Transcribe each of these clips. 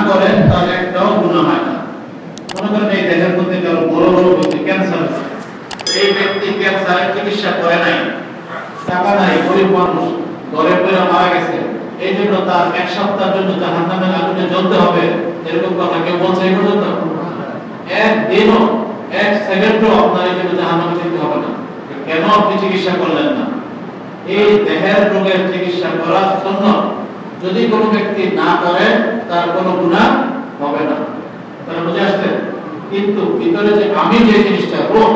করে তার একটাও গুনাহ হয় না। মনে করেন এই দেহের মধ্যে কারো বড় রোগ হচ্ছে, ক্যান্সার, এই ব্যক্তি ক্যান্সারের চিকিৎসা করে নাই, টাকা নাই, গরিব মানুষ, ঘরে পড়ে মারা গেছে, এই জন্য তার এক সপ্তাহের জন্য জাহান্নামের আগুনে জ্বলতে হবে, এরকম কথা কেউ বলছে এই পর্যন্ত? একদিনও, এক সেকেন্ডও আপনার এই জন্য জাহান্নামে যেতে হবে না। কেন আপনি চিকিৎসা করলেন না? এই দেহের রোগের চিকিৎসা করার জন্য যদি কোনো ব্যক্তি না করে তার কোনো গুনাহ হবে না। তারা বুঝে আসছে? কিন্তু ভিতরে যে আমি যে জিনিসটা রোগ,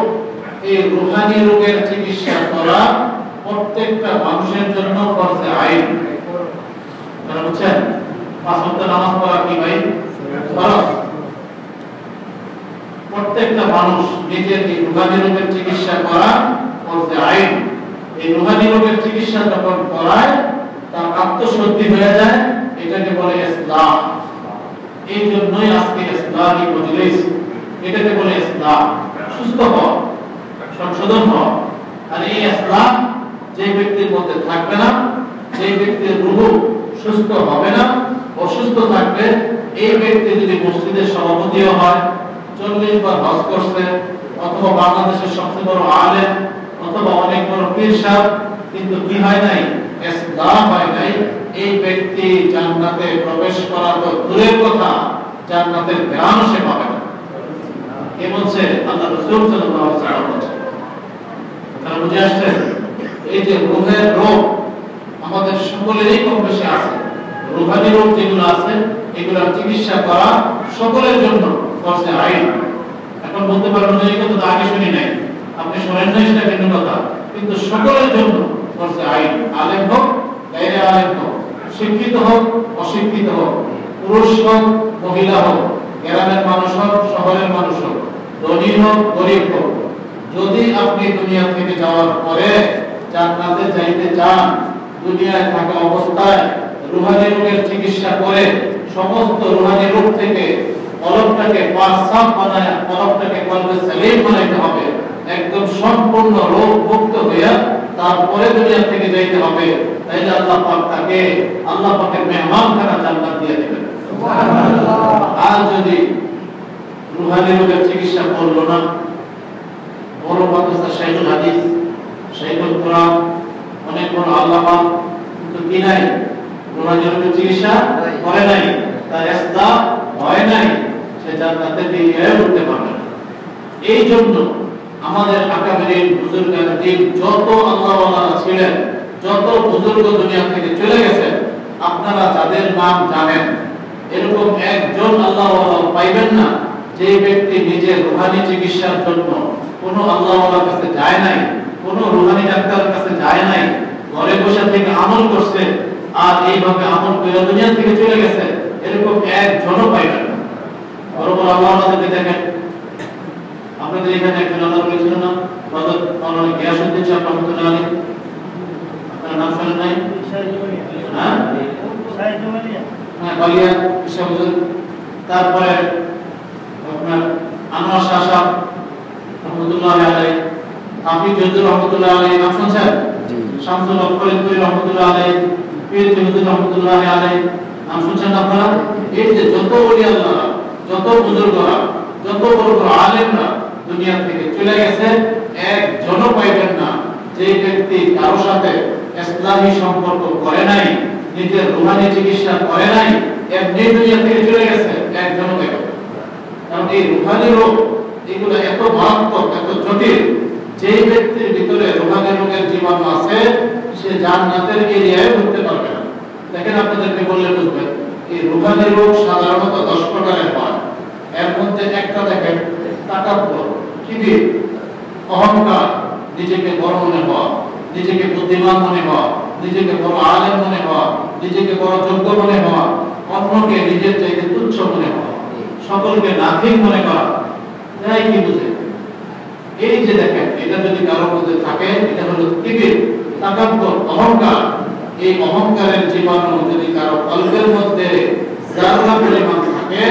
এই রূহানি রোগের চিকিৎসা করা প্রত্যেকটা মানুষের জন্য ফরজে আইন। তারা বুঝছেন? 5 ওয়াক্ত নামাজ পড়া কি ভাই ফরজ? প্রত্যেকটা মানুষ নিজের এই রূহানি রোগের চিকিৎসা করা ফরজে আইন। এই রূহানি রোগের চিকিৎসা যখন করায় তার আত্মশুদ্ধি হয়ে যায়, এটাকে বলে ইসলাম। এই জন্যই আজকে ইসলামী মজলিস, এটাকে বলে ইসলাম, সুস্থ হওয়া, সংশোধন হওয়া। আর এই ইসলাম যে ব্যক্তির মধ্যে থাকবে না, যে ব্যক্তির রূহ সুস্থ হবে না, অসুস্থ থাকবে, এই ব্যক্তি যদি মসজিদের সভাপতিও হয়, 40 বার হজ করছে, অথবা বাংলাদেশের সবচেয়ে বড় আলেম, অথবা অনেক বড় পীর সাহেব, কিন্তু কি হয় নাই? ইসলাম হয় নাই, এই ব্যক্তি জান্নাতে প্রবেশ করা তো দূরের কথা, জান্নাতের ঘ্রাণও সে পাবে না। কে বলছে? আল্লাহ রাসূল সাল্লাল্লাহু আলাইহি ওয়াসাল্লাম বলেছেন। তারা বুঝে আসছে? এই যে রূহের রোগ আমাদের সকলেরই কম বেশি আছে। রূহানি রোগ যেগুলো আছে, এগুলোর চিকিৎসা করা সকলের জন্য ফরজে আইন। এখন বলতে পারেন যে এই কথা তো আগে শুনি নাই, আপনি শোনেন না, সেটা ভিন্ন কথা, কিন্তু সকলের জন্য ফরজে আইন। আলেম হোক, গায়রে আলেম হোক, শিক্ষিত হোক, অশিক্ষিত হোক, পুরুষ হোক, মহিলা হোক, গ্রামের মানুষ হোক, শহরের মানুষ হোক, ধনী হোক, গরিব হোক, যদি আপনি দুনিয়া থেকে যাওয়ার পরে জান্নাতে যাইতে চান, দুনিয়ায় থাকা অবস্থায় রূহানি রোগের চিকিৎসা করে সমস্ত রূহানি রোগ থেকে কলবটাকে পাক বানায়, কলবটাকে কলবে সালিম বানাইতে হবে, একদম সম্পূর্ণ রোগ মুক্ত হয়ে তারপরে দুনিয়া থেকে যাইতে হবে। তাইলে আল্লাহ পাক তাকে আল্লাহ পাকের মেহমানখানা জান্নাত দিয়ে দিবেন। সুবহানাল্লাহ। আর যদি রূহানি রোগের চিকিৎসা করলো না, বড় মাদ্রাসা শাইখুল হাদিস, শাইখুল কোরআন, অনেক বড় আল্লামা, কিন্তু কি নাই? রূহানি রোগের চিকিৎসা করে নাই, তার ইসলাম হয় নাই, সে জান্নাতে দিয়ে উঠতে পারবে না। এই জন্য আমাদের আকাবেরিন বুজুর্গান যত আল্লাহওয়ালারা ছিলেন, যত বুজুর্গ দুনিয়া থেকে চলে গেছেন, আপনারা যাদের নাম জানেন, এরকম একজন আল্লাহওয়ালা পাইবেন না যে ব্যক্তি নিজের রূহানি চিকিৎসার জন্য কোনো আল্লাহওয়ালার কাছে যায় নাই, কোনো রূহানি ডাক্তারের কাছে যায় নাই, ঘরে বসে থেকে আমল করছে, আর এইভাবে আমল করে দুনিয়া থেকে চলে গেছে, এরকম একজনও পাইবেন না। বড় বড় আল্লাহওয়ালাদেরকে দেখেন, আপনাদের এখানে একজন আল্লাহ বলেছিল না, হযরত মাওলানা গিয়াসউদ্দিন সাহেব রহমাতুল্লাহ আলাইহি, আপনার নাম শুনেন নাই? হ্যাঁ, বালিয়া বিশ্বহুজুর। তারপরে আপনার আনোয়ার শাহ সাহেব রহমাতুল্লাহ আলাইহি, হাফিজ হুজুর রহমাতুল্লাহ আলাইহি, নাম শুনছেন? শামসুল হক ফরিদপুরি রহমাতুল্লাহ আলাইহি, পীর হুজুর রহমাতুল্লাহ আলাইহি, নাম শুনছেন আপনারা? এই যে যত ওলি আল্লাহ, যত বুজুর্গরা, যত বড় বড় আলেমরা দুনিয়া থেকে চলে গেছে, একজনও পাইবেন না যে ব্যক্তি কারো সাথে ইসলামী সম্পর্ক করে নাই, নিজের রূহানি চিকিৎসা করে নাই, এমনি দুনিয়া থেকে চলে গেছে, একজনও পাইবেন না। কারণ এই রূহানি রোগ এগুলো এত মারাত্মক, এত জটিল, যে ব্যক্তির ভিতরে রূহানি রোগের জীবাণু আছে, সে জান্নাতের এরিয়ায় ঢুকতে পারবে না। দেখেন, আপনাদেরকে বললে বুঝবেন, এই রূহানি রোগ সাধারণত 10 প্রকারের হয়। এর মধ্যে একটা দেখেন, তাকাব্বুর, কিবির, অহংকার, নিজেকে বড় মনে হওয়া, নিজেকে বুদ্ধিমান মনে হওয়া, নিজেকে বড় আলেম মনে হওয়া, নিজেকে বড় যোগ্য মনে হওয়া, অন্যকে নিজের চাইতে তুচ্ছ মনে হওয়া, সকলকে নাথিং মনে করা, তাই কি বুঝে? এই যে দেখেন, এটা যদি কারো মধ্যে থাকে, এটা হলো কিবির, তাকাব্বুর, অহংকার। এই অহংকারের জীবাণু যদি কারো কলবের মধ্যে যারা পরিমাণ থাকে,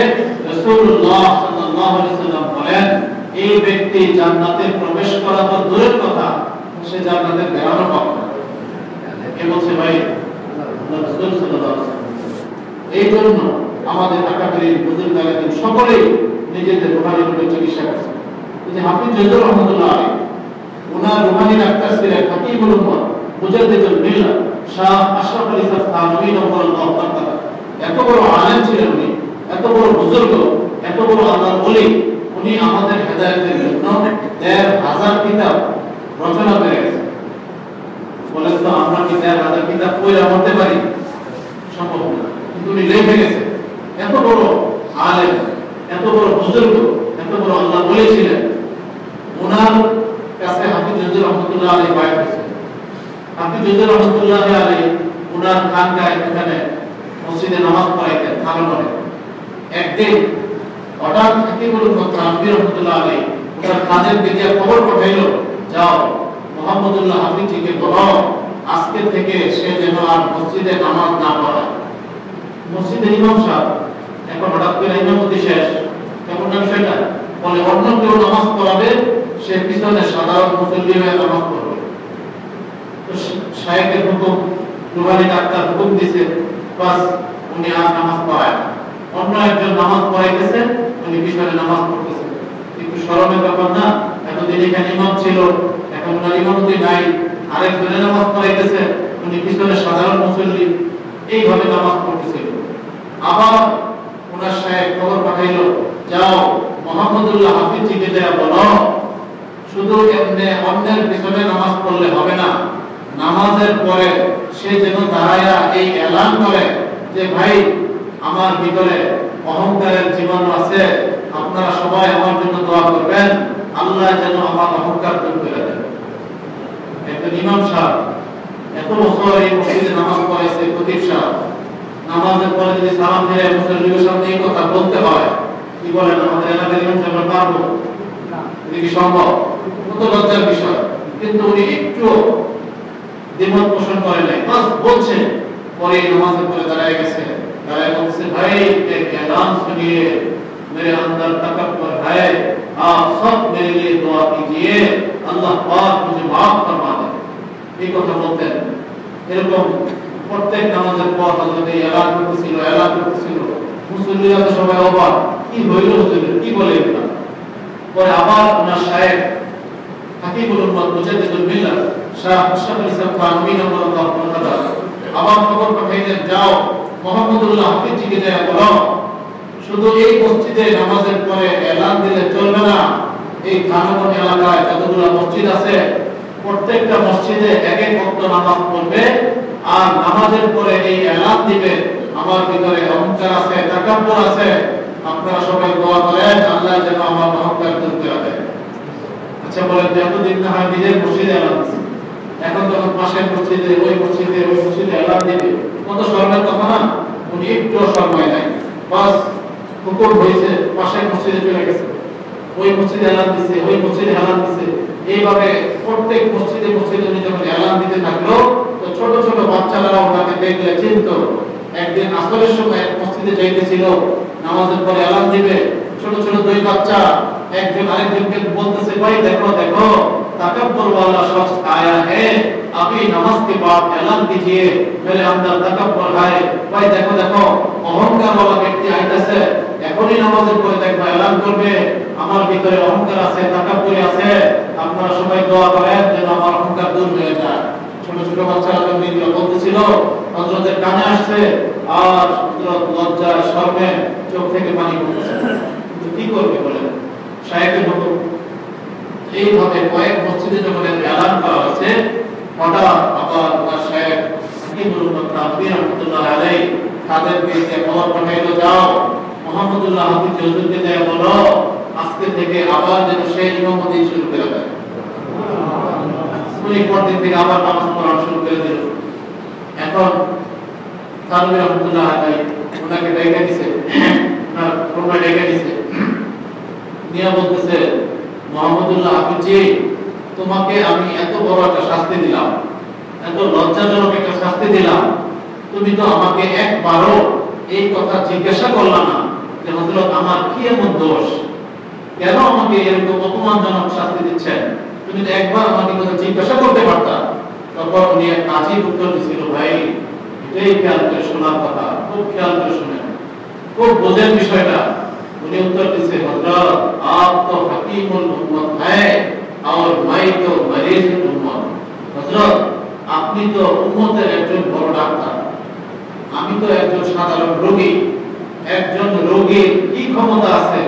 রাসূলুল্লাহ সাল্লাল্লাহু আলাইহি ওয়াসাল্লাম বলেন, এই ব্যক্তি জান্নাতে প্রবেশ করা তো দূরের কথা, সে জান্নাতে বেরোনো পাবে না। কে বলছে ভাই? রাসূল সাল্লাল্লাহু আলাইহি ওয়াসাল্লাম। এই জন্য আমাদের আকাবিরিন বুজুর্গ আলেম সকলেই নিজেদের রুহানি রোগের চিকিৎসা করেছেন। যে হাফিজ জয়দুর রহমতুল্লাহ আলাইহি ওনার রুহানি ডাক্তার ছিলেন হাকিমুল উম্মাহ মুজাদ্দিদুল মিল্লাহ শাহ আশরাফ আলী থানভী রাদিয়াল্লাহু তাআলা। এত বড় আলেম ছিলেন উনি, এত বড় বুজুর্গ, এত বড় আল্লাহর ওলি। উনি আমাদের হেদায়েতের জন্য ১,৫০০ কিতাব রচনা করে গেছেন। বলেন তো আমরা কি ১,৫০০ কিতাব পড়ে পড়তে পারি? সম্ভব না। কিন্তু উনি লিখে গেছেন। এত বড় আলেম, এত বড় বুজুর্গ, এত বড় আল্লাহর ওলি ছিলেন। ওনার কাছে হাফিজ জয়দুর রহমতুল্লাহ আলাইহি বায়াত হয়েছে। হাফিজ জয়দুর রহমতুল্লাহ আলাইহি ওনার খানকায় এখানে মসজিদে নামাজ পড়াইতেন থানমনে। একদিন হঠাৎ হাকিমুল উম্মাহ থানভী রহমতুল্লাহ আলাইহি ওনার কাজের দিকে খবর পাঠাইলো, যাও মুহাম্মদুল্লাহ হাফিজকে বলো আজকে থেকে সে যেন আর মসজিদে নামাজ না পড়ায়। মসজিদের ইমাম সাহেব এখন হঠাৎ করে ইমামতি শেষ, কেমন না বিষয়টা? বলে অন্য কেউ নামাজ পড়াবে, সে পিছনে সাধারণ মুসল্লি হয়ে নামাজ পড়বে। তো শায়েখের হুকুম, রুহানি ডাক্তার হুকুম দিছে, বাস উনি আর নামাজ পড়ায় না। অন্য একজন নামাজ পড়াইতেছে, উনি পিছনে নামাজ পড়তেছে। একটু শরমের ব্যাপার না? এতদিন এখানে ইমাম ছিল, এখন ওনার ইমামতি নাই, আরেকজনে নামাজ পড়াইতেছে, উনি পিছনে সাধারণ মুসল্লি, এইভাবে নামাজ পড়তেছিল। আবার ওনার শায়েখ খবর পাঠাইলো, যাও মুহাম্মদুল্লাহ হাফিজকে দেয়া বলো শুধু এমনি অন্যের পিছনে নামাজ পড়লে হবে না, নামাজের পরে সে যেন দাঁড়ায়া এই এলান করে যে ভাই আমার ভিতরে অহংকারের জীবন আছে, আপনারা সবাই আমার জন্য দোয়া করবেন, আল্লাহ যেন আমার অহংকার দূর করে দেন। একজন ইমাম সাহেব এত বছর এই মসজিদে নামাজ পড়াইছে, খতিব সাহেব নামাজের পরে যদি সালাম ফিরে মুসল্লিদের সামনে এই কথা বলতে হয়, কি বলেন আমাদের এলাকার ইমাম সাহেব পারবো না? এটা কি সম্ভব? কত লজ্জার বিষয়। কিন্তু উনি একটু দ্বিমত পোষণ করে নাই, বাস বলছেন। পরে নামাজের পরে দাঁড়ায় গেছে, दाए मुझसे भाई एक ऐलान सुनिए, मेरे अंदर तकब्बुर है, आप सब मेरे लिए दुआ कीजिए, अल्लाह पाक मुझे माफ फरमा दे। এই কথা বলতেন। এরকম প্রত্যেক নামাজের পর হযরত এলান করতেছিল, মুসল্লিরা তো সবাই অবাক, কি হইল হুজুর, কি বলে এটা? পরে আবার ওনার শায়েখ হাকিমুল উম্মাহ মুজাদ্দিদুল মিল্লাহ শাহ আশরাফ আলী থানভী রাদিয়াল্লাহু তাআলা আবার খবর পাঠাইলেন, যাও মুহাম্মদুল্লাহ হাফিজকে দেয়া বলো শুধু এই মসজিদে নামাজের পরে এলান দিলে চলবে না, এই থানমন এলাকায় যতগুলো মসজিদ আছে প্রত্যেকটা মসজিদে এক এক ওয়াক্ত নামাজ পড়বে, আর নামাজের পরে এই এলান দিবে আমার ভিতরে অহংকার আছে, তাকাব্বুর আছে, আপনারা সবাই দোয়া করেন আল্লাহ যেন আমার অহংকার দূর করে দেয়। আচ্ছা বলেন, এতদিন না হয় নিজের মসজিদে এলান দিচ্ছে, এখন যখন পাশের মসজিদে ওই মসজিদে এলান দিবে, কত শরমের কথা না? উনি একটু শরমায় নাই, বাস হুকুম হয়েছে, পাশের মসজিদে চলে গেছে, ওই মসজিদে এলান দিছে, ওই মসজিদে এলান দিছে, এইভাবে প্রত্যেক মসজিদে উনি যখন এলান দিতে থাকলো, তো ছোট ছোট বাচ্চারা ওনাকে দেখলে চিনতো। একদিন আসরের সময় এক মসজিদে যাইতেছিল, নামাজের পরে এলান দিবে, ছোট ছোট দুই বাচ্চা একজন আরেকজনকে বলতেছে, ভাই দেখো দেখো तकब्बुर वाला शख्स आया है, अभी नमाज के बाद ऐलान कीजिए मेरे अंदर तकब्बुर है। भाई देखो देखो অহংকার वाला ব্যক্তি আইতাছে, এখনই নামাজের পরে দেখবা এলান করবে আমার ভিতরে অহংকার আছে, তাকাব্বুর আছে, আপনারা সবাই দোয়া করেন যেন আমার অহংকার দূর হয়ে যায়। ছোট ছোট বাচ্চারা যখন এগুলো বলতেছিল, হযরতের কানে আসছে, আর হযরত লজ্জায় শরমে চোখ থেকে পানি পড়তেছে। কিন্তু কি করবে বলেন, শায়েখের হুকুম। এইভাবে কয়েক মসজিদে যখন এলান করা হয়েছে, হঠাৎ আবার ওনার শায়েখ হাকিমুল উম্মাহ থানভী রাহমাতুল্লাহ আলাইহি তাদেরকে খবর পাঠাইলো, যাও মুহাম্মদুল্লাহ হাফিজ হুজুরকে দেয়া বলো আজকে থেকে আবার যেন সে ইমামতি শুরু করে দেয়। উনি পরদিন থেকে আবার নামাজ পড়া শুরু করে দিল। এখন থানভী রাহমাতুল্লাহ আলাইহি ওনাকে ডেকে দিছে, ওনার রুমে ডেকে দিছে, নিয়ে বলতেছে, মুহাম্মদুল্লাহ হাফিজি, তোমাকে আমি এত বড় একটা শাস্তি দিলাম, এত লজ্জাজনক একটা শাস্তি দিলাম, তুমি তো আমাকে একবারও এই কথা জিজ্ঞাসা করলা না যে হযরত আমার কি এমন দোষ, কেন আমাকে এরকম অপমানজনক শাস্তি দিচ্ছেন? তুমি তো একবার আমাকে কথা জিজ্ঞাসা করতে পারতা। তখন উনি এক কাজী উত্তর দিছিল, ভাই এটাই খেয়াল করে শোনার কথা, খুব খেয়াল করে শুনেন। খুব বোঝেন বিষয়টা। উনি উত্তর দিচ্ছে, হযরত আপ তো হাকিমুল উম্মত হ্যায় আর মাই তো মরিজুল উম্মত। হযরত আপনি তো উম্মতের একজন বড় ডাক্তার, আমি তো একজন সাধারণ রোগী। একজন রোগীর কি ক্ষমতা আছে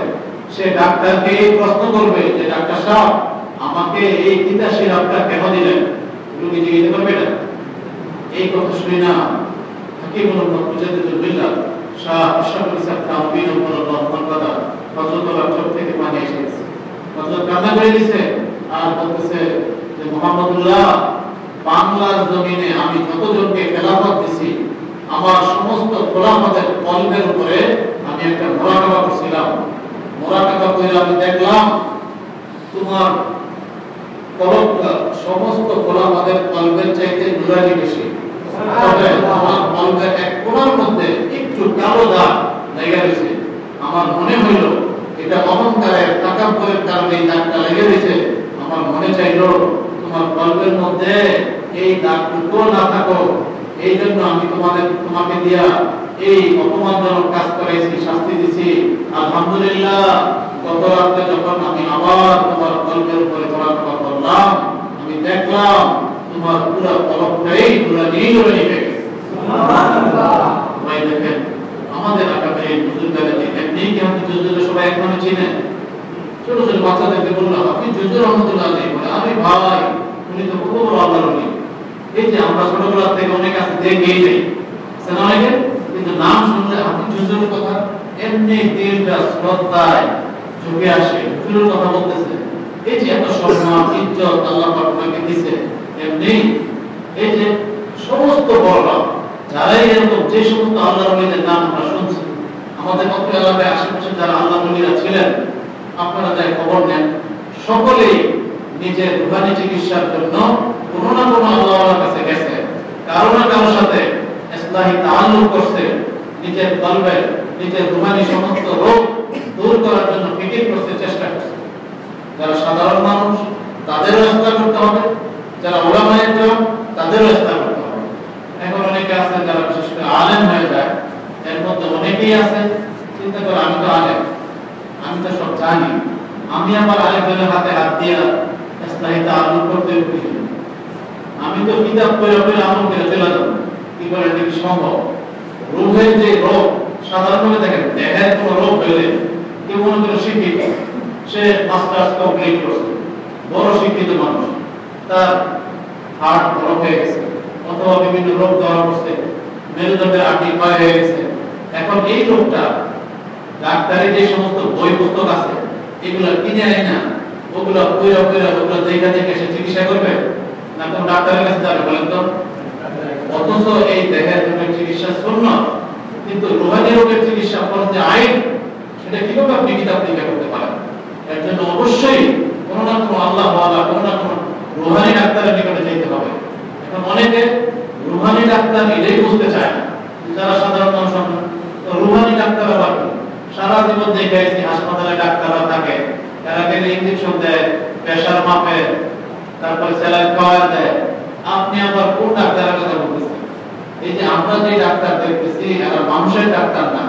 সে ডাক্তারকে এই প্রশ্ন করবে যে ডাক্তার সাহেব আমাকে এই তিতা সিরাপটা কেন দিলেন? রোগী জিজ্ঞেস করবে না। এই কথা শুনে না হাকিমুল উম্মত মুজাদ্দিদুল মিল্লাত শাহ আশরাফুল ইসলাম তাওফিক রাহিমাহুল্লাহ কথা হযরতুল্লাহ চোখ থেকে পানি এসেছে। হযরত কান্না করে দিয়েছে আর বলতেছে যে মুহাম্মদুল্লাহ, বাংলার জমিনে আমি যতজনকে খেলাফত দিছি আমার সমস্ত খোলাফতের কলবের উপরে আমি একটা মুরাকাবা করছিলাম। মুরাকাবা করে আমি দেখলাম তোমার কলবটা সমস্ত খোলাফতের কলবের চাইতে নুরানি বেশি। তবে আমার কলবের এক কোণার মধ্যে একটু কালো দাগ লেগে রয়েছে। আমার মনে হইল এটা অহংকারের তাকাব্বুরের কারণে এই দাগটা লেগে রয়েছে। আমার মনে চাইলো তোমার কলবের মধ্যে এই দাগটুকু না থাকো, এই জন্য আমি তোমাকে দিয়া এই অপমানজনক কাজ করাইছি, শাস্তি দিছি। আলহামদুলিল্লাহ, গত রাতে যখন আমি আবার তোমার কলবের উপরে মুরাকাবা করলাম, আমি দেখলাম তোমার পুরো কলবটাই নুরানি নুরানি হয়ে গেছে। সুবহানাল্লাহ। ভাই দেখেন আমাদের এলাকাতে এই বুজুর্গরা যে এমনি কি আপনি বুজুর্গরা সবাই এক নামে চিনেন? ছোট ছোট বাচ্চাদেরকে বললাম আপনি জুজুর রহমতুল্লাহ আলাইহি বলে, আরে ভাই উনি তো কত বড় আল্লাহর ওলি। এই যে আমরা ছোটবেলা থেকে অনেক আছে দেখেই যাই সেনা অনেকে, কিন্তু নাম শুনলে আপনি জুজুর কথা এমনি দিলটা শ্রদ্ধায় ঝুঁকে আসে। জুজুর কথা বলতেছে, এই যে এত সম্মান ইজ্জত আল্লাহ পাক ওনাকে দিয়েছে। এমনি এই যে সমস্ত বড়রা যারাই এরকম যে সমস্ত আল্লাহর ওলিদের নাম আমরা শুনছি, আমাদের মত এলাকায় আশেপাশে যারা আল্লাহর ওলিরা ছিলেন আপনারা যাই খবর নেন, সকলেই নিজের রুহানি চিকিৎসার জন্য কোনো না কোনো আল্লাহর কাছে গেছে, কারো না কারোর সাথে ইসলাহি তাআল্লুক করছে, নিজের কলবে নিজের রুহানি সমস্ত রোগ দূর করার জন্য ফিকির করতে চেষ্টা করছে। যারা সাধারণ মানুষ তাদেরও ইস্তেগফার করতে হবে, যারা উলামায়ে কেরাম তাদেরও ইস্তেগফার করতে হবে। এখন অনেকে আছে যারা বিশেষ করে আলেম হয়ে যায়, এর মধ্যে অনেকেই আছে চিন্তা করে আমি তো আলেম, আমি তো সব জানি, আমি আমার আরেকজনের হাতে হাত দিয়ে ইসলাহি তাআল্লুক করতে উঠি, আমি তো কিতাব পড়ে পড়ে আমল করে চলে যাব, কি করে এটা কি সম্ভব? রোগের যে রোগ সাধারণভাবে দেখেন, দেহের কোনো রোগ হলে কেউ মনে করে শিক্ষিত, সে মাস্টার্স কমপ্লিট করছে, বড় শিক্ষিত মানুষ, তার হার্ট ব্লক হয়ে গেছে অথবা বিভিন্ন রোগ ধরা পড়ছে, মেরুদণ্ডের আটি ক্ষয় হয়ে গেছে। এখন এই রোগটা ডাক্তারি যে সমস্ত বই পুস্তক আছে এগুলো কিনে আনে না, ওগুলো কইরা কইরা ওগুলো দেখা দেখে সে চিকিৎসা করবে না কোন ডাক্তারের কাছে যাবে বলেন তো? অথচ এই দেহের রোগের চিকিৎসা সুন্নাত, কিন্তু রুহানি রোগের চিকিৎসা ফরজে আইন, সেটা কিভাবে আপনি কিতাব থেকে করতে পারেন? এর জন্য অবশ্যই কোনো না কোনো আল্লাহ ওয়ালা কোনো না কোনো রুহানি ডাক্তারের নিকটে যেতে হবে। এখন অনেকে রুহানি ডাক্তার এটাই বুঝতে চায় না, যারা সাধারণ মানুষ তো রুহানি ডাক্তার আবার সারা জীবন দেখাইছি হাসপাতালে ডাক্তাররা থাকে, তারা গেলে ইনজেকশন দেয়, প্রেসার মাপে, তারপরে স্যালাইন খাওয়া দেয়। আপনি আবার কোন ডাক্তারের কথা বলতেছেন? এই যে আমরা যে ডাক্তার দেখতেছি এরা মানুষের ডাক্তার না,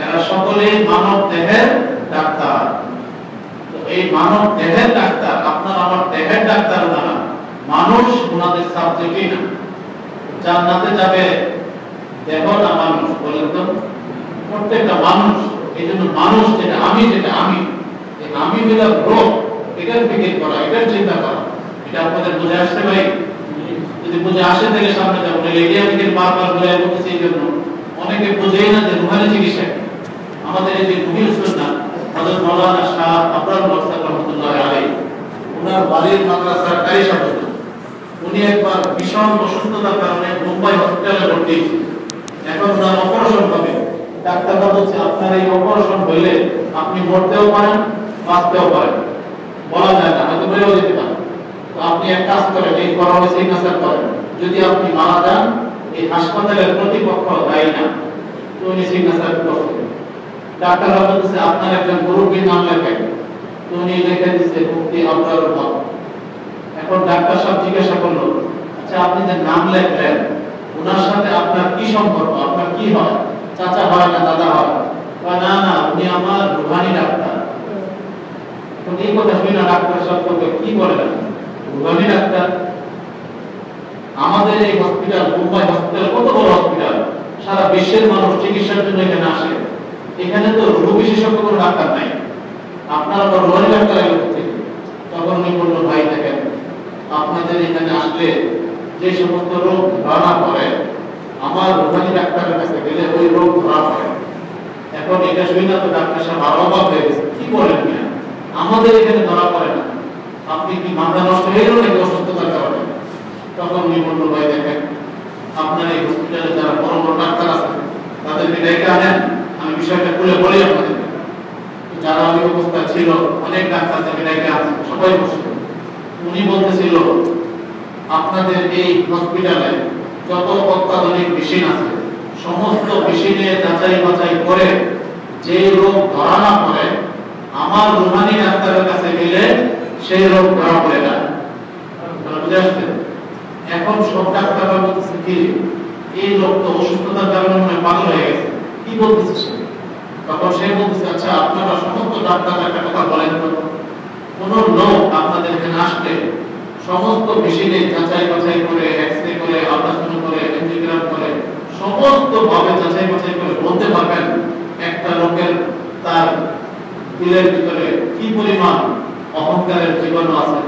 এরা সকলেই মানব দেহের ডাক্তার। তো এই মানব দেহের ডাক্তার আপনার আমার দেহের ডাক্তার না, মানুষ ওনাদের সাবজেক্টই না। জান্নাতে যাবে দেহ না মানুষ, বলেন তো? প্রত্যেকটা মানুষ। এই জন্য মানুষ যেটা আমি আমি যেটা রোগ এটার ফিকির করা, এটার চিন্তা করা, এটা আপনাদের বুঝে আসছে ভাই? যদি বুঝে আসে তাহলে সামনে যাবো, এরিয়া থেকে বারবার বলে বলতেছি। এই জন্য অনেকে বোঝেই না যে রুহানি চিকিৎসা আমাদের এই যে রুহিল সুন্নাহ হযরত মাওলানা শাহ আবরার মাকসাদ রহমাতুল্লাহ আলাইহি, ওনার বাড়ির মাদ্রাসার কারি ছাত্র, উনি একবার ভীষণ অসুস্থতার কারণে মুম্বাই হসপিটালে ভর্তি। এখন ওনার অপারেশন হবে, ডাক্তাররা বলছে আপনার এই অপারেশন হইলে আপনি মরতেও পারেন বাঁচতেও পারেন, বলা যায় না, হয়তো মরেও যেতে পারেন। তো আপনি এক কাজ করেন, এই করোনা সিগনেচার করেন, যদি আপনি মারা যান এই হাসপাতালের কর্তৃপক্ষ দায়ী না। তো উনি সিগনেচার করছেন, ডাক্তাররা বলছে আপনার একজন মুরব্বীর নাম লেখেন। তো উনি লিখে দিচ্ছে মুফতি আবরার হক। এখন ডাক্তার সাহেব জিজ্ঞাসা করলো, আচ্ছা আপনি যে নাম লেখলেন ওনার সাথে আপনার কি সম্পর্ক, আপনার কি হয়, চাচা হয় না দাদা হয়? না না উনি আমার রুহানি ডাক্তার। তো এই কথা শুনে ডাক্তার সাহেব কি বলেন, রুহানি ডাক্তার? আমাদের এই হসপিটাল, মুম্বাই হসপিটাল কত বড় হসপিটাল, সারা বিশ্বের মানুষ চিকিৎসার জন্য এখানে আসে। এখানে তো রোগ বিশেষজ্ঞ কোনো ডাক্তার নাই, আপনারা তো রুহানি ডাক্তার এলাকা থেকে। তখন উনি বললো, ভাই দেখেন, আপনাদের এখানে আসলে যে সমস্ত রোগ ধরা পড়ে, আমার রুহানি ডাক্তারের কাছে গেলে ওই রোগ ধরা পড়ে। এখন এটা শুনে তো ডাক্তার সাহেব আরো অবাক হয়ে গেছে, কি বলেন না, আমাদের এখানে ধরা পড়ে না, আপনি কি মাথা নষ্ট হয়ে গেল নাকি অসুস্থতার কারণে? তখন উনি বললো, ভাই দেখেন, আপনার এই হসপিটালে যারা বড় বড় ডাক্তার আছে তাদেরকে ডেকে আনেন, আমি বিষয়টা খুলে বলি আপনাদের। যারা ওই অবস্থা ছিল, অনেক ডাক্তারকে ডেকে আনছে, সবাই বসে। উনি বলতেছিল, আপনাদের এই হসপিটালে যত অত্যাধুনিক মেশিন আছে, সমস্ত মেশিনে যাচাই বাছাই করে যে রোগ ধরা না পড়ে, আমার রুহানি ডাক্তারের কাছে গেলে সেই রোগ ধরা পড়ে না। বুঝে আসছে? এখন সব ডাক্তাররা বলতেছে কি, এই লোক তো অসুস্থতার কারণে মনে পাগল হয়ে গেছে, কি বলতেছে সে? তখন সে বলতেছে, আচ্ছা আপনারা সমস্ত ডাক্তাররা একটা কথা বলেন তো, কোন লোক আপনাদের এখানে আসলে সমস্ত মেশিনে যাচাই বাছাই করে, এক্সরে করে, আল্ট্রাসাউন্ড করে, এনজিওগ্রাম করে, সমস্ত ভাবে যাচাই বাছাই করে বলতে পারবেন একটা লোকের তার দিলের ভিতরে কি পরিমাণ অহংকারের জীবাণু আছে?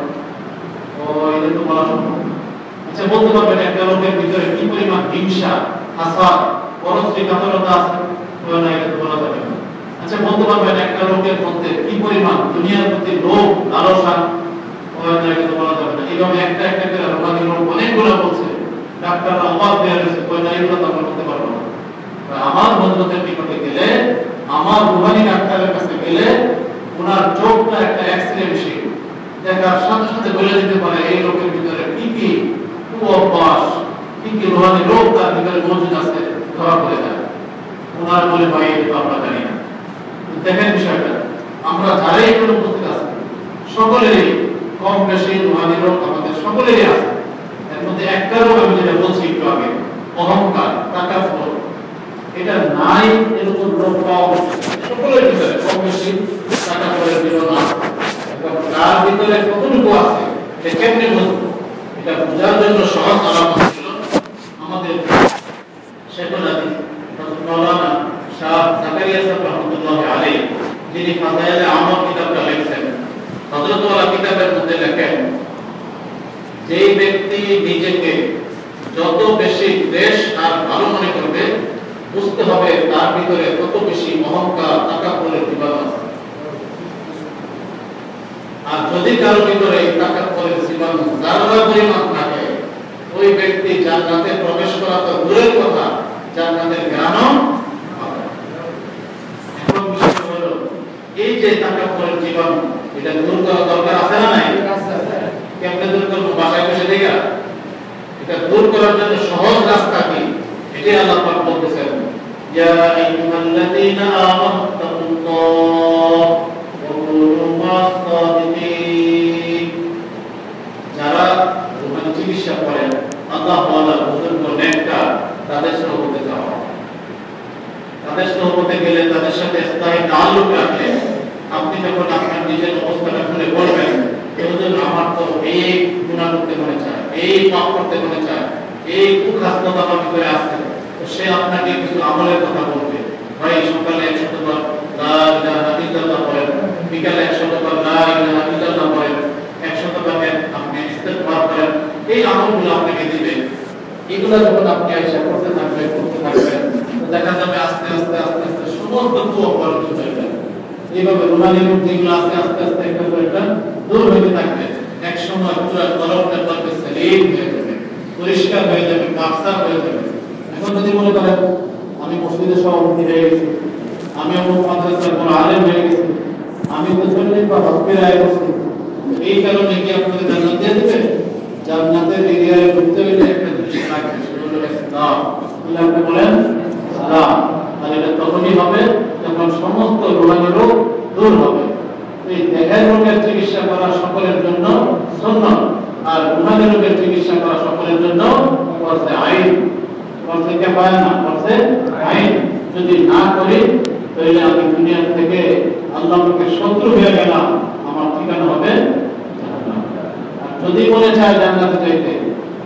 ও এটা তো বলা সম্ভব না। আচ্ছা বলতে পারবেন একটা লোকের ভিতরে কি পরিমাণ হিংসা, হাসাদ, পরশ্রী কাতরতা আছে? না, এটা তো বলা যাবে না। আচ্ছা বলতে পারবেন একটা লোকের মধ্যে কি পরিমাণ দুনিয়ার প্রতি লোভ, লালসা? না, এটা তো বলা যাবে না। এইভাবে একটা একটা করে রোগাদি লোক অনেকগুলো বলছে, ডাক্তাররা অবাক হয়ে গেছে, না এগুলো তো আমরা করতে পারবো না। আমার বন্ধুদের নিকটে গেলে, আমার রুহানি ডাক্তারের কাছে গেলে, ওনার চোখটা একটা এক্সরে মেশিন দেখার সাথে সাথে বলে দিতে পারে এই লোকের ভিতরে কি কি কুঅভ্যাস, কি কি রুহানি রোগ তার ভিতরে মজুদ আছে, ধরা পড়ে যায়। ওনার বলে, ভাই এটা আমরা জানি না। দেখেন বিষয়টা, আমরা যারাই এখানে উপস্থিত আছি সকলেরই কম বেশি রুহানি রোগ আমাদের সকলেরই আছে। এর মধ্যে একটা রোগ আমি যেটা বলছি একটু আগে, অহংকার, তাকাব্বুর, এটা নাই এরকম রোগ পাওয়া যাচ্ছে সকলের ভিতরে কম বেশি তাকাব্বুরের বিরোধ আছে। এবং তার ভিতরে কতটুকু আছে এটা কেমনে বুঝবো? এটা বোঝার জন্য সহজ আলামত ছিল আমাদের শেখুল হাদিস হযরত মাওলানা শাহ জাকারিয়া সাহেব রাহমাতুল্লাহ আলাইহি, যিনি ফাযাইলে আমল কিতাবটা লিখেছেন। হযরত ওয়ালা কিতাবের মধ্যে লেখেন, যেই ব্যক্তি নিজেকে যত বেশি দেশ আর ভালো মনে করবে, বুঝতে হবে তার ভিতরে তত বেশি অহংকার, তাকাব্বুরের জীবাণু আছে। আর যদি কারো ভিতরে এই তাকাব্বুরের জীবাণু যারা পরিমাণ থাকে, ওই ব্যক্তি জান্নাতে প্রবেশ করা তো দূরের কথা, জান্নাতের জ্ঞানও পাবে না। এখন বিষয় হলো, এই যে তাকাব্বুরের জীবাণু, এটা দূর করা দরকার আছে না নাই? কেমনে দূর করবো? বাসায় বসে দেখা? এটা দূর করার জন্য সহজ রাস্তা কি? এটাই আল্লাহ পাক বলতেছেন, ইয়া আইয়ুহাল্লাযীনা আমানু তাকুল্লাহ ওয়া কুনু মাস-সাদিকিন। যারা রুহানি চিকিৎসা করেন, আল্লাহ ওয়ালা বুজুর্গ নেককার, তাদের সহবতে যাওয়া। তাদের সহবতে গেলে, তাদের সাথে স্থায়ী তাআল্লুক রাখলে, আপনি যখন আপনার নিজের অবস্থাটা খুলে বলবেন, হুজুর আমার তো এই গুনাহ করতে মনে চায়, এই পাপ করতে মনে চায়, এই কুখাস্ততা আমার ভিতরে আছে, তো সে আপনাকে কিছু আমলের কথা বলবে। ভাই সকালে 100 বার লা ইলাহা ইল্লাল্লাহ বলেন, বিকালে 100 বার লা ইলাহা ইল্লাল্লাহ বলেন, 100 বার আপনি ইস্তিগফার করেন, এই আমলগুলো আপনাকে দিবে। এগুলো যখন আপনি আয়সা করতে থাকবেন তো দেখা যাবে আস্তে আস্তে আস্তে আস্তে সমস্ত কুঅভ্যাস দূর হয়ে যাবে। এইভাবে রুহানি রোগ যেগুলো আস্তে আস্তে আস্তে একটা করে একটা দূর হতে থাকবে। এক সময় পুরো কলমটা করবে সেলিম হয়ে যাবে, পরিষ্কার হয়ে যাবে, পাকসার হয়ে যাবে। এখন যদি মনে করেন আমি মসজিদের সভাপতি হয়ে গেছি, আমি অমুক মাদ্রাসার কোনো আলেম হয়ে গেছি, আমি তো চল্লিশ বা হসপিটালে বসছি, এই কারণে কি আপনাদের জান্নাত দিয়ে দেবে? জান্নাতের এরিয়ায় ঘুরতে গেলে একটা জিনিস লাগবে, সেটা হলো ইসলাম। কি আপনি বলেন? ইসলাম। আর এটা তখনই হবে যখন সমস্ত রোগাণু রোগ দূর হবে। এই দেহের রোগের চিকিৎসা করা সকলের জন্য সুন্নাত, আর রোগাণু রোগের চিকিৎসা করা সকলের জন্য ফরজে আইন। ফরজে কিফায়া না, ফরজে আইন। যদি না করি তাহলে লোকের শত্রু হয়ে গেলাম, আমার ঠিকানা হবে জাহান্নাম। আর যদি মনে চায় জান্নাতে যাইতে,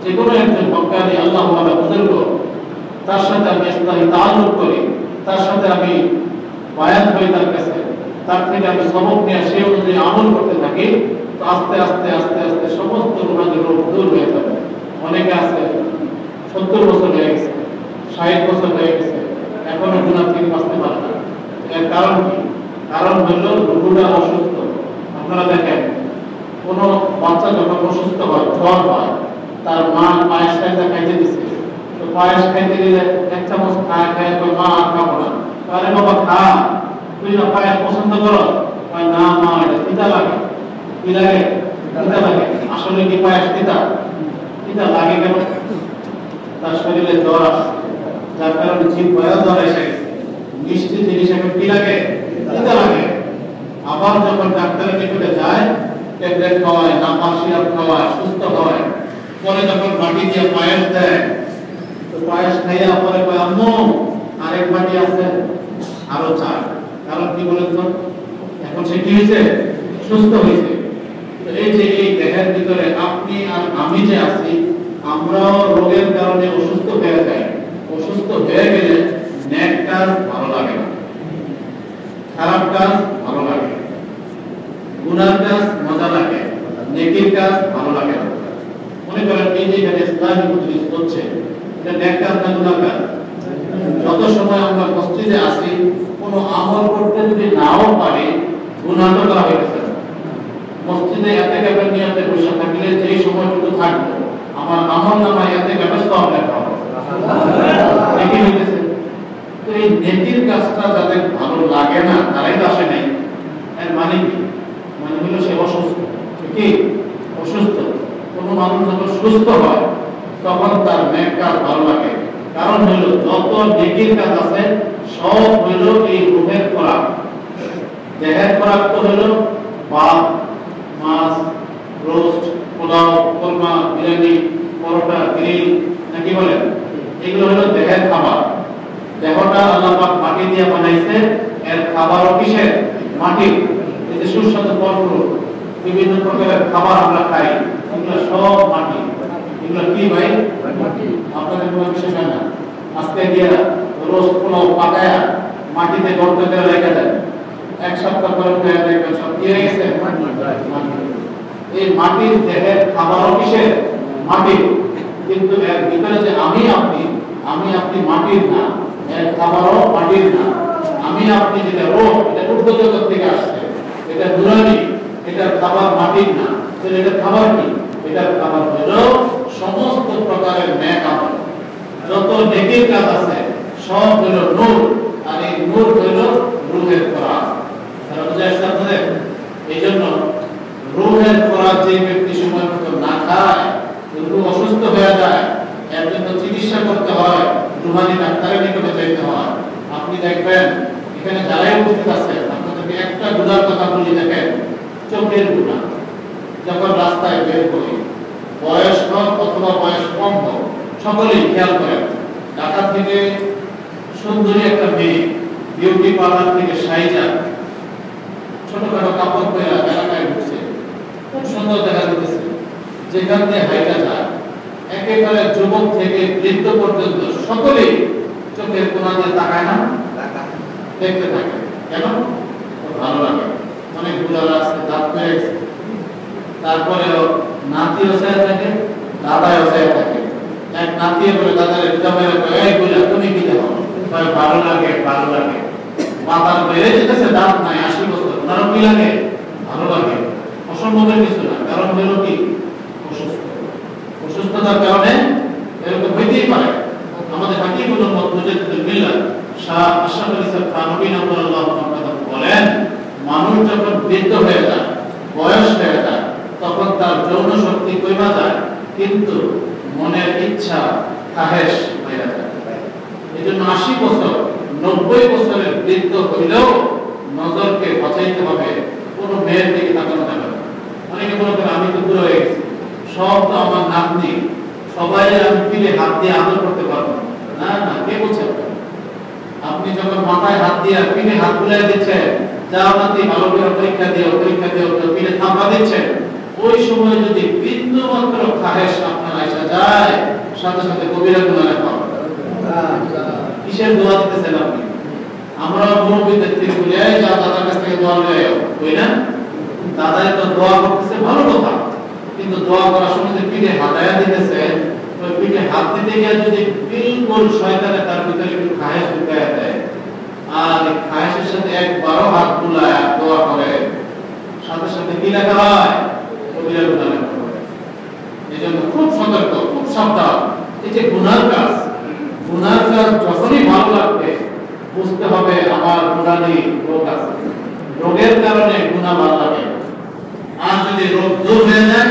যে কোনো একজন হক্কানি আল্লাহ ওয়ালা বুজুর্গ, তার সাথে আমি ইসলাহি তাআল্লুক করি, তার সাথে আমি বায়াত হই তার কাছে, তার থেকে আমি সবক নিয়ে সেই অনুযায়ী আমল করতে থাকি, তো আস্তে আস্তে আস্তে আস্তে সমস্ত রোগাদি রোগ দূর হয়ে যাবে। অনেকে আছে 70 বছর হয়ে গেছে, 60 বছর হয়ে গেছে, এখনো গুনাহ থেকে বাঁচতে পারে না। এর কারণ কি? কারণ হলো রোগটা অসুস্থ। আপনারা দেখেন, কোন বাচ্চা যখন অসুস্থ হয়, জ্বর হয়, তার মা পায়েস খাইতে দিচ্ছে, তো পায়েস খাইতে দিলে 1 চামচ খায় খায়, তো মা আর খাবো না, আরে বাবা খা, তুই না পায়েস পছন্দ করো? না মা, এটা তিতা লাগে। কি লাগে? তিতা লাগে। আসলে কি পায়েস তিতা? তিতা লাগে কেন? তার শরীরে জ্বর আসছে, যার কারণে জিভ বয়া জ্বর এসে গেছে। মিষ্টি জিনিস এখন কি লাগে? তিতা লাগে। আবার যখন ডাক্তারের নিকটে যায়, ট্যাবলেট খাওয়ায়, নাপা সিরাপ খাওয়ায়, সুস্থ হয়, পরে যখন বাটি দিয়ে পায়েস দেয়, তো পায়েস খাইয়া পরে কয় আম্মু আরেক বাটি আছে, আরো চাই। কারণ কি বলেন তো? এখন সে কি হয়েছে? সুস্থ হয়েছে। এই যে এই দেহের ভিতরে আপনি আর আমি যে আছি, আমরাও রোগের কারণে অসুস্থ হয়ে যাই। অসুস্থ হয়ে গেলে নেক কাজ ভালো লাগে না, খারাপ কাজ ভালো লাগে, গুনার কাজ মজা লাগে, নেকির কাজ ভালো লাগে না। মনে করেন এই যে এখানে ইসলামী মজলিস হচ্ছে, এটা নেক কাজ না গুনার কাজ? যত সময় আমরা মসজিদে আসি, কোনো আমল করতে যদি নাও পারি, গুনাহ তো করা হয়ে গেছে। মসজিদে ইতিকাফের নিয়তে বসে থাকলে যেই সময়টুকু থাকবো, আমার আমল নামায় ইতিকাফের সওয়াব লেখা হবে। নেকি হইতেছে। তো এই নেকির কাজটা যাদের ভালো লাগে না, তারাই তো আসে নাই। এর মানে কি? মানে হলো সে অসুস্থ। কি অসুস্থ? কোনো মানুষ যখন সুস্থ হয়, তখন তার নেক কাজ ভালো লাগে। কারণ হলো যত নেকির কাজ আছে সব হলো এই রূহের খোরাক। দেহের খোরাক তো হলো ভাত, মাছ, রোস্ট, পোলাও, কোরমা, বিরিয়ানি, পরোটা, গ্রিল, নাকি বলেন? এগুলো হলো দেহের খাবার। দেহটা আল্লাহ পাক মাটি দিয়ে বানাইছে, এর খাবারও কিসের? মাটি। এই যে সুস্বাদু ফল ফ্রুট, বিভিন্ন প্রকারের খাবার আমরা খাই, এগুলো সব মাটি। এগুলো কি ভাই? মাটি। আপনাদের কোনো বিশেষ হয় না? আজকে গিয়ে রোস্ট, পোলাও পাকায়া মাটিতে গর্ত করে রেখে দেয়, 1 সপ্তাহ পরে খেয়ে দেখবেন সব কি হয়ে গেছে? মাটি। এই মাটির দেহের খাবারও কিসের? মাটি। কিন্তু এর ভিতরে যে আমি আপনি মাটির না, এর খাবারও মাটির না। আমি আপনি যেটা রোগ, এটা ঊর্ধ্ব জগৎ থেকে আসছে, এটা দুরানি, এটার খাবার মাটির না। তাহলে এটার খাবার কি? এটার খাবার হলো সমস্ত প্রকারের নেক আমল। যত নেকির কাজ আছে সব হলো নূর, আর এই নূর হলো রূহের খোরাক। তারা বুঝে আসছে আপনাদের? এই জন্য রূহের খোরাক যে ব্যক্তি সময় মতো না খায়, রূহ অসুস্থ হয়ে যায়, এর জন্য চিকিৎসা করতে হয়, রুহানি ডাক্তারের নিকটে যেতে হয়। আপনি দেখবেন এখানে যারাই উপস্থিত আছেন, আপনাদেরকে একটা গুনার কথা বলি, দেখেন চোখের গুনাহ। যখন রাস্তায় বের করি, বয়স হোক অথবা বয়স কম হোক, সকলেই খেয়াল করেন, ঢাকা থেকে সুন্দরী একটা মেয়ে বিউটি পার্লার থেকে সাইজা ছোটখাটো কাপড় পরে এলাকায় ঢুকছে, খুব সুন্দর দেখা যাচ্ছে। যেখান দিয়ে হাইটা যায়, একেবারে যুবক থেকে বৃদ্ধ পর্যন্ত সকলেই চোখের কোণা দিয়ে তাকায় না, দেখতে থাকে। কেন? ভালো লাগে। অনেক বুড়ারা আছে, দাঁত পেয়ে গেছে, তারপরেও নাতিও চায় থাকে, দাদাও চায় থাকে। এক নাতি বলে দাদার এই বলে তুমি কি দেখো? ভালো লাগে, ভালো লাগে। মাথার বেড়ে যেতেছে, দাঁত নাই, 80 বছর, ওনারও কি লাগে? ভালো লাগে। অসম্ভবের কিছু না, কারণ হলো কি? অসুস্থ। অসুস্থতার কারণে এরকম হইতেই পারে। আমাদের হাকিমুল মুজাদ্দিদুল মিল্লাত শাহ আশরাফ আলী সাহেব থানভী রাহমাতুল্লাহ বলেন, মানুষ যখন বৃদ্ধ হয়ে যায়, বয়স হয়ে যায়, তখন তার যৌন শক্তি কমে যায়, কিন্তু মনের ইচ্ছা খাহেশ হয়ে যায়। এজন্য 80 বছর 90 বছরের বৃদ্ধ হইলেও নজরকে বাঁচাইতে হবে, কোনো মেয়ের দিকে তাকানো যাবে না। অনেকে মনে করে আমি তো বুড়ো হয়ে গেছি, সব তো আমার নাতনি, সবাই আমি পিলে হাত দিয়ে আদর করতে পারবো না। না, কে বলছে? আপনি যখন মাথায় হাত দিয়ে পিলে হাত বুলাই দিচ্ছেন, যাও নাতি ভালো করে পরীক্ষা দিও পিঠে থাপা দিচ্ছেন, ওই সময় যদি বিন্দু মাত্র খাহেশ আপনার আইসা যায়, সাথে সাথে কবিরা গুনাহ লেখা হবে। কিসের দোয়া দিতেছেন আপনি? আমরা মুরব্বিদের থেকে বলে যা দাদার কাছ থেকে দোয়া লয়ে আও, কই না? দাদাই তো দোয়া করতেছে, ভালো কথা, কিন্তু দোয়া করার সময় যে পিঠে হাতায়া দিতেছে, ওই পিঠে হাত দিতে গিয়ে যদি বিলকুল শয়তানে তার ভিতরে একটু খাহেশ ঢুকায়া দেয়, আর খাহেশের সাথে একবারও হাত বুলায় দোয়া করে, সাথে সাথে কি লেখা হয়? কবিরা গুনাহ লেখা হয়। এজন্য খুব সতর্ক, খুব সাবধান। এই যে গুনার কাজ যখনই ভালো লাগবে বুঝতে হবে আমার গুনাহী রোগ আছে, রোগের কারণে গুনাহ ভালো লাগে। আর যদি রোগ দূর হয়ে যায়,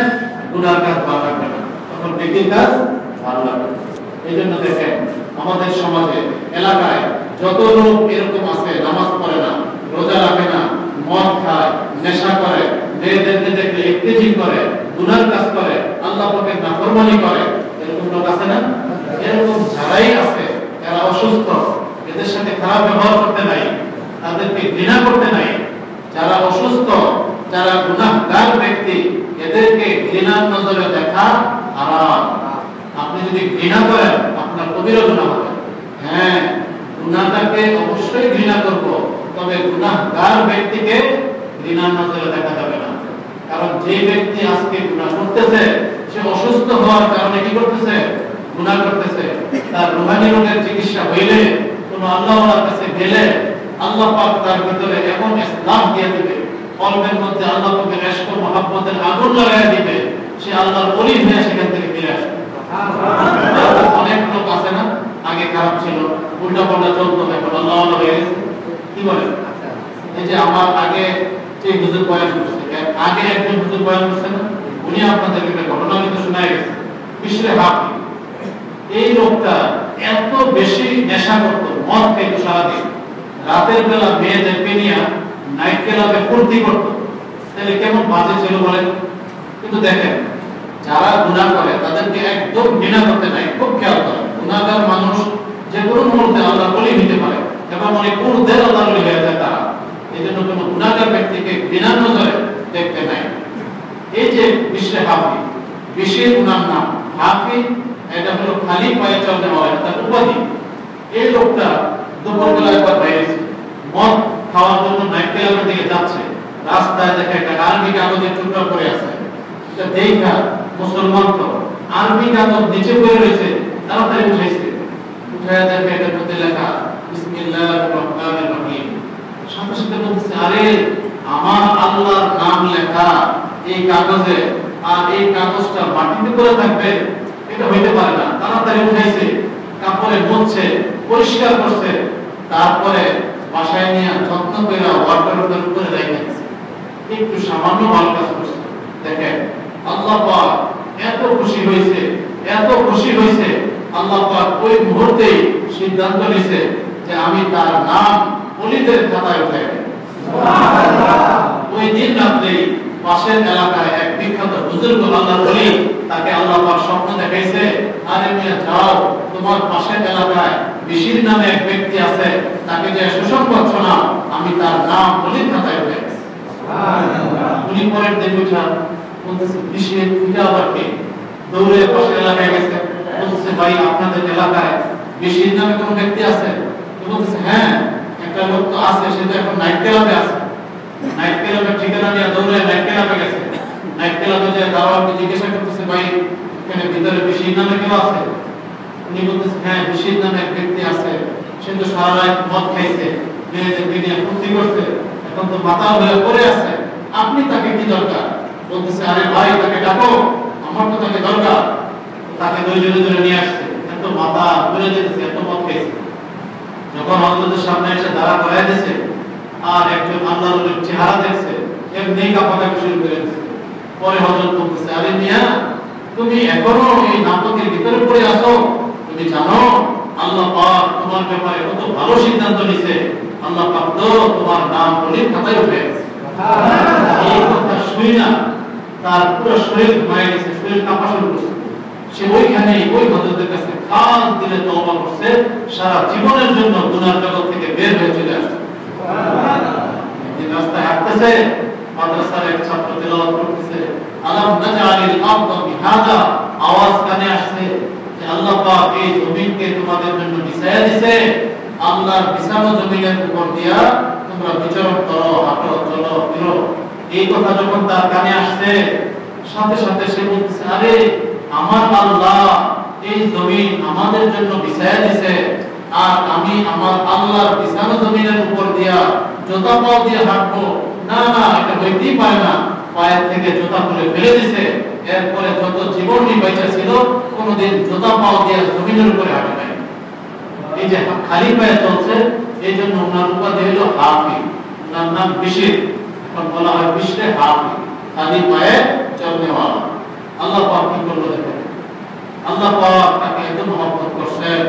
গুনার কাজ ভালো লাগবে না, তখন নেকির কাজ ভালো লাগবে। এই জন্য দেখেন আমাদের সমাজে, এলাকায় যত লোক এরকম আছে, নামাজ পড়ে না, রোজা রাখে না, মদ খায়, নেশা করে, মেয়েদেরকে দেখলে ইফতিজিং করে, গুনার কাজ করে, আল্লাহ পাকের নাফরমানি করে, এরকম লোক আছে না? এরকম যারাই আছে এরা অসুস্থ, এদের সাথে খারাপ ব্যবহার করতে নাই, তাদেরকে ঘৃণা করতে নাই। যারা অসুস্থ, যারা গুনাহগার ব্যক্তি, এদেরকে ঘৃণার নজরে দেখা হারাম। আপনি যদি ঘৃণা করেন আপনার কবিরা গুনাহ হবে। হ্যাঁ, গুনাহটাকে অবশ্যই ঘৃণা করব, তবে গুনাহগার ব্যক্তিকে ঘৃণার নজরে দেখা যাবে না। কারণ যে ব্যক্তি আজকে গুনাহ করতেছে, সে অসুস্থ হওয়ার কারণে কি করতেছে? গুনাহ করতেছে। তার রূহানি রোগের চিকিৎসা হইলে, কোন আল্লাহওয়ালার কাছে গেলে, আল্লাহ পাক তার ভিতরে এমন ইসলাম দিয়ে দিবে, কলবের মধ্যে আল্লাহ পাকের ইশক ও মহব্বতের আগুন লাগায় দিবে, সে আল্লাহর ওলি হয়ে সেখান থেকে ফিরে আসবে। অনেক লোক আছে না, আগে খারাপ ছিল, উল্টা পাল্টা চলতো, এখন আল্লাহওয়ালা হয়ে গেছে। কি বলেন? এই যে আমার আগে যে হুজুর বয়ান করছে, আগে একজন হুজুর বয়ান করছে না, উনি আপনাদেরকে একটা ঘটনা কিন্তু শোনায় গেছে। বিশরে হাফি, এই লোকটা এত বেশি নেশা করতো, মদ খাইতো সারাদিন, রাতের বেলা মেয়েদেরকে নিয়ে নাইট ক্লাবে ফুর্তি করতো। তাহলে কেমন বাজে ছিল বলেন? কিন্তু দেখেন, যারা গুনাহ করে তাদেরকে একদম ঘৃণা করতে নাই, খুব খেয়াল করেন। গুনাহগার মানুষ যে কোনো মুহূর্তে আল্লাহর ওলি হতে পারে, এবং অনেক মুহূর্তে আল্লাহর ওলি হয়ে যায় তারা। এই জন্য কোনো গুনাহগার ব্যক্তিকে ঘৃণার নজরে দেখতে নাই। এই যে বিশরে হাফি, বিশের গুনার নাম হাফি, এটা হলো খালি পায়ে চলতে হয়, তার উপাধি। এই লোকটা দুপুরবেলা একবার বাইরে মদ খাওয়ার জন্য নাইট ক্লাবের দিকে যাচ্ছে, রাস্তায় দেখে একটা আরবি কাগজের টুকরা পড়ে আছে। এটা দেখা মুসলমান তো আরবি কাগজ নিচে পড়ে রয়েছে, তাড়াতাড়ি উঠাইছে, উঠায় দেখে এটার মধ্যে লেখা বিসমিল্লাহির রহমানির রহিম। সাথে সাথে বলছে, আরে আমার আল্লাহর নাম লেখা এই কাগজে, আর এই কাগজটা মাটিতে পড়ে থাকবে, এটা হইতে পারে না। তাড়াতাড়ি উঠাইছে, কাপড়ে মুছছে, পরিষ্কার করছে, তারপরে বাসায় নিয়ে যত্ন করে ওয়াটারের উপরে রেখে দিয়েছে। একটু সামান্য ভালো কাজ করছে। দেখেন আল্লাহ পাক এত খুশি হয়েছে, এত খুশি হয়েছে, আল্লাহ পাক ওই মুহূর্তেই সিদ্ধান্ত নিয়েছে যে আমি তার নাম ওলিদের খাতায় উঠাই দেব। সুবহানাল্লাহ। ওই দিন রাতেই পাশের এলাকায় এক বিখ্যাত বুজুর্গ আল্লাহর ওলি, তাকে আল্লাহ পাক স্বপ্ন দেখাইছে, আরে মিয়া যাও, তোমার পাশের এলাকায় বিশির নামে এক ব্যক্তি আছে, তাকে যে সুসংবাদ শোনাও, আমি তার নাম ওলির খাতায় উঠাই দেব। সুবহানাল্লাহ। উনি পরের দিন উঠা বলতেছে, বিশির এটা আবার কে? দৌড়ে পাশের এলাকায় গেছে, বলতেছে, ভাই আপনাদের এলাকায় বিশির নামে কোন ব্যক্তি আছে? বলতেছে, হ্যাঁ একটা লোক তো আছে, সে তো এখন নাইট ক্লাবে আছে। নাইট ক্লাবের ঠিকানা নিয়ে দৌড়ে নাইট ক্লাবে গেছে। নাইট ক্লাবে যে দারোয়ানকে জিজ্ঞাসা করতেছে, ভাই এখানে ভিতরে বিশির নামে কেউ আছে? উনি বলতেছে, হ্যাঁ বিশির নামে এক ব্যক্তি আছে, সে তো সারা রাত মদ খাইছে, মেয়েদেরকে নিয়ে ফুর্তি করছে, এখন তো মাথা হয়ে পড়ে আছে, আপনি তাকে কি দরকার? বলতেছে, আরে ভাই তাকে ডাকো, আমার তো তাকে দরকার। তাকে ধরে নিয়ে আসছে, এত মাথা ঘুরে যেতেছে, এত মদ খাইছে। যখন হযরতের সামনে এসে দাঁড়া করায় দিয়েছে, আর একজন আল্লাহর চেহারা দেখছে, এমনি কাঁপাতে শুরু করে দিয়েছে। পরে হযরত বলতেছে, আরে মিয়া তুমি এখনো এই নাটকের ভিতরে পড়ে আছো? তুমি জানো আল্লাহ পাক তোমার ব্যাপারে কত ভালো সিদ্ধান্ত নিয়েছে, আল্লাহ পাক তো তোমার নাম ওলির খাতায় উঠে গেছে। সুবহানাল্লাহ। এই কথা শুনি না তার পুরো শরীর ঘুমায় গেছে, শরীর কাঁপা শুরু করছে। সে ওইখানে ওই হযরতের কাছে খাস দিলে তওবা করছে, সারা জীবনের জন্য গুনাহ জগৎ থেকে বের হয়ে চলে আসছে। সুবহানাল্লাহ। রাস্তায় হাঁটতেছে, মাদ্রাসার এক ছাত্র তেলাওয়াত করতেছে, আলাম নাজআলিল আরদা বিহাদা, আওয়াজ কানে আসছে যে আল্লাহ পাক এই জমিনকে তোমাদের জন্য বিছায়া দিয়েছে, আল্লাহর বিছানো জমিনের উপর দিয়া তোমরা বিচরণ করো, হাঁটো, চলো, ফিরো। এই কথা যখন তার কানে আসছে, সাথে সাথে সে বলছে, আরে আমার আল্লাহ এই জমিন আমাদের জন্য বিছায়া দিয়েছে, আর আমি আমার আল্লাহর বিছানো জমিনের উপর দিয়া জুতা পাও দিয়ে হাঁটবো? না না, এটা হইতেই পারে না। পায়ের থেকে জুতা খুলে ফেলে দিয়েছে। এরপরে যত জীবনই বেঁচে ছিল কোনোদিন জুতা পাও দিয়ে জমিনের উপরে হাঁটে নাই। এই যে খালি পায়ে চলছে, এই জন্য ওনার উপাধি হলো হাফি, ওনার নাম বিশির। এখন বলা হয় বিশরে হাফি, খালি পায়ে চলনেওয়ালা। আল্লাহ পাক কি করলো দেখেন, আল্লাহ পাক তাকে এত মহব্বত করছেন,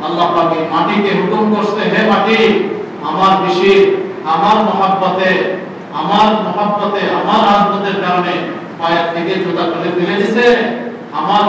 আল্লাহ পাক এই মাটিকে হুকুম করছে, হে মাটি আমার বিশির, আমার মহব্বতে, আমার আজমতের কারণে পায়ের থেকে জুতা খুলে ফেলে দিছে। আমার